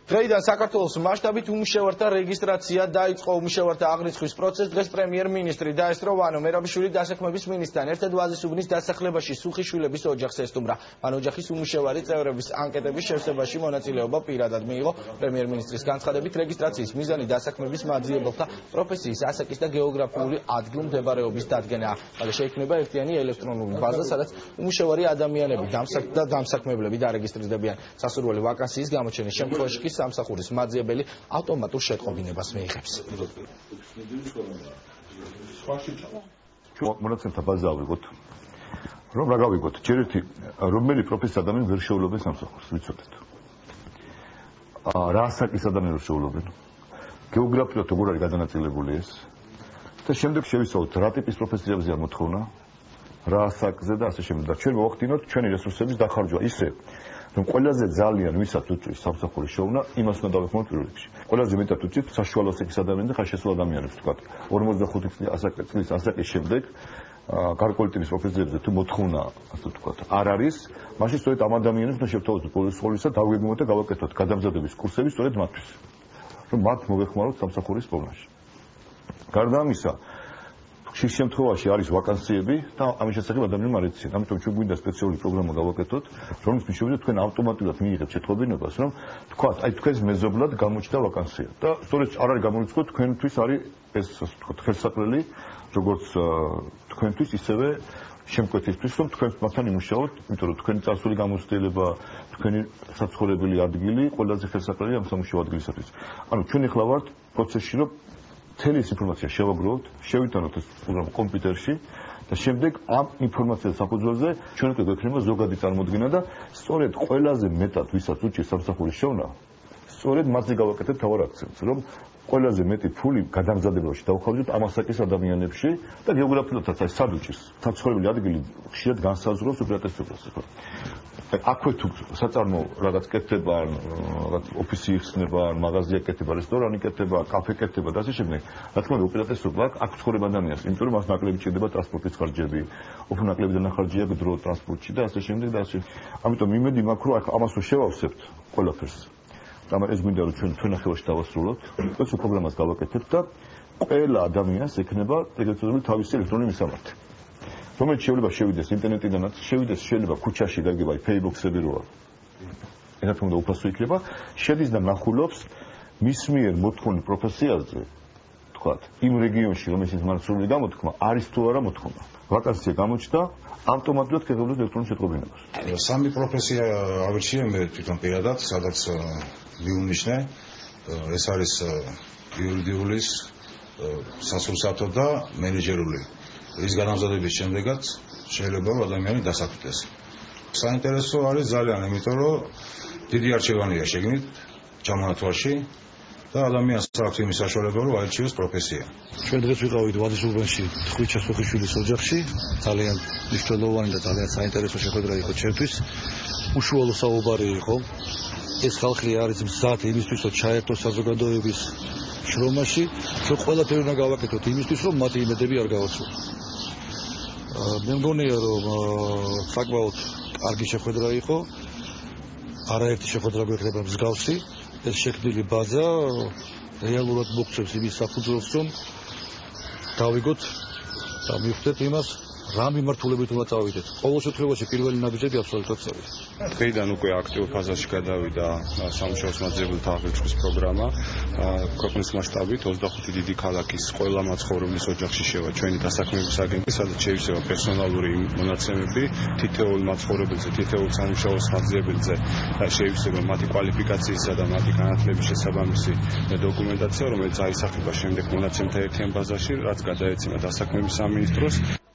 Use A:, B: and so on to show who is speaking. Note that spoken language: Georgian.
A: დღეიდან საქართველოს მასშტაბით უმუშევართა რეგისტრაცია დაიწყო. უმუშევართა აღრიცხვის პროცესს დღეს პრემიერ-მინისტრი დაესწრო ვანო მერაბიშვილი დასაქმების მინისტრთან ერთად ვაზისუბნის დასახლებაში სუხიშვილების ოჯახს ესტუმრა. მან ოჯახის უმუშევარი წევრების ანკეტების შევსებაში მონაწილეობა პირადად მიიღო. პრემიერ-მინისტრის განცხადებით რეგისტრაციის მიზანი დასაქმების მაძიებელთა პროფესიის, ასაკის და გეოგრაფიული ადგილმდებარეობის დადგენაა. მალე შეიქმნება ერთიანი ელექტრონული ბაზა, სადაც უმუშევარი ადამიანები და დამსაქმებლები დარეგისტრირდებიან. სასურველი ვაკანსიის გამოჩენის შემთხვევაში კი სამსახურის მაძიებელი ავტომატურ შეტყობინებას მიიღებს.
B: მონაცემთა ბაზა ავიღოთ, რომ რა გავიგოთ, ჯერ ერთი რომელი პროფესიის ადამიანი ვერ შეუვლებენ სამსახურს, ვიცოდეთ. რა ასაკის ადამიანი ვერ შეუვლებენ. გეოგრაფიულად როგორ არის გადანაწილებული ეს? და შემდეგ შევისწავლოთ რა ტიპის პროფესიებზეა მოთხოვნა, რა ასაკზე და ასე შემდეგ. და ჩვენ მოვახდინოთ ჩვენი რესურსების დახარჯვა ისე, რომ ყველაზე ძალიან ვისაც უწვის სამსახურის შეუნა, იმას უნდა დავეხმაროთ პირველ რიგში. ყველაზე მეტად უწვით საშუალო ასაკის ადამიანებს და ხარშესულ ადამიანებს, თქვა 45 წლის ასაკის შემდეგ გარკვეული ტიპის პროფესიებზე თუ მოთხოვნა, ასე ვთქვათ, არ არის, მაშინ სწორედ ამ ადამიანებს უნდა შევთავაზოთ բոլის სკოლისა, დავგეგმოთ და გავაკეთოთ გადამზადების კურსები სწორედ მათთვის, რომ მათ მოვეხმაროთ სამსახურის პოვნაში. გარდა ამისა, ხშირ შემთხვევაში არის ვაკანსიები და ამის შესახებ ადამიანებმა არ იციან. ამიტომ ჩვენ გვინდა სპეციალური პროგრამა გავაკეთოთ, რომლის მიხედვითაც თქვენ ავტომატურად მიიღებთ შეტყობინებას, რომ თქვათ, აი თქვენს მეზობლად გამოჩნდა ვაკანსია და სწორედ არ არის გამორიცხული, თქვენთვის არის ეს, ასე ვთქვათ, ხელსაყრელი, როგორც თქვენთვის, ისევე შემკვეთისთვის, რომ თქვენ მათთან იმუშაოთ, იმიტომ რომ თქვენი წარსული გამოცდილება, თქვენი საცხოვრებელი ადგილი ყველაზე ხელსაყრელი ამ სამუშაო ადგილისათვის. ანუ ჩვენ ახლა ვართ პროცესში, რომ მთელი ეს ინფორმაცია შევაგროვოთ, შევიტანოთ ეს პროგრამა კომპიუტერში და შემდეგ ამ ინფორმაციას საფუძველზე ჩვენ უკვე გვექნება ზოგადი წარმოდგენა და სწორედ ყველაზე მეტად ვისაც უჭირს სამსახურის შევნა, სწორედ მათზე გავაკეთეთ თავარ აქცენტს, რომ ყველაზე მეტი ფული გადამზადებაში დავხავდეთ ამ ასაკის ადამიანებში და გეოგრაფიულადაც აი სად უჭირს. საცხოვრებელი ადგილი ხშირად განსაზღვრავს უპირატესობას. აქვე თუ საწარმო რაღაც კეთდება, რაღაც ოფისი იხსნება, მაღაზია კეთდება, რესტორანი კეთდება, კაფე კეთდება და ასე შემდეგ. რა თქმა უნდა, უპირატესობა აქვს ცხოვრება ადამიანს, იმიტომ რომ მას ნაკლები ჭირდება ტრანსპორტის ხარჯები, უფრო ნაკლები დანახარჯია დრო ტრანსპორტში და ასე შემდეგ და ასე. ამიტომ იმედი მაქვს, რომ ამას შევავსებთ ყველაფერს. ეს გვინდა რომ ჩვენ თვენახევარში დავასრულოთ, ეს პროგრამას გავაკეთებთ და ყველა ადამიანს ექნება ეგრეთ წოდებული თავისი ელექტრონული მისამართი. რომელიც შეიძლება შევიდეს ინტერნეტიდანაც, შევიდეს შეიძლება ქუჩაში გაგება ფეისბუქსები როა. რა თქმა უნდა უფასო იქნება, შედის და ნახულობს მის მიერ მოთხოვნი პროფესიაზე, თქვათ, იმ რეგიონში, რომელშიც მას სრული გამოთქმა, არის თუ არა მოთხოვნა. ვაკანსია გამოჩნდა, ავტომატურად ქეგებდეს ელექტრონულ შეტყობინებას.
C: სამი პროფესია ავირჩიე მე თვითონ პირადად, სადაც მიუნიშნე, ეს არის იურიდიულის, სასურსათო და მენეჯერული. რის განამზადების შემდეგაც შეიძლება რომ ადამიანი დასაქმდეს. საინტერესო არის ძალიან, იმიტომ რომ დიდი არჩევანია შეგნით ჩამონათვალში და ადამიანს აქვს იმის საშუალება რომ აირჩიოს პროფესია.
D: ჩვენ დღეს ვიყავით ვადისუბანში ხვიჩა სუხიშვილის ოჯახში, ძალიან მნიშვნელოვანი და ძალიან საინტერესო შეხვედრა იყო ჩემთვის. უშუალო საუბარი იყო. ეს ხალხი არის მზად იმისთვის რომ ჩაერთოს საზოგადოების შრომაში, ჩვენ ყველაფერი უნდა გავაკეთოთ იმისთვის რომ მათი იმედები არ გავაცვლოთ. მე მგონია რომ საკმაოდ კარგი შეხვედრა იყო. არაერთი შეხვედრა გვექნება მსგავსი. ეს შექმნილი ბაზა რეალურად მოგცემს იმის საფუძველს, რომ დავიგოთ და მივხვდეთ იმას, რა მიმართულებით უნდა წავიდეთ. ყოველ შემთხვევაში პირველი ნაბიჯები აბსოლუტურად სწორია.
E: დღეიდან უკვე აქტიურ ფაზაში გადავიდა სამუშაოს მაძიებელთა აღრიცხვის პროგრამა. ქვეყნის მასშტაბით 25 დიდი ქალაქის ყველა მაცხოვრებლის ოჯახში შევა ჩვენი დასაქმების აგენტი, სადაც შეიცვალა პერსონალური მონაცემები თითოეულ მაცხოვრებელზე, თითოეულ სამუშაოს მაძიებელზე შეიცვალა მათი კვალიფიკაციისა და მათი განათლების შესაბამისი დოკუმენტაცია, რომელიც აისახება შემდეგ მონაცემთა ერთიან ბაზაში, რაც გადაეცემა დასაქმების სამინისტროს.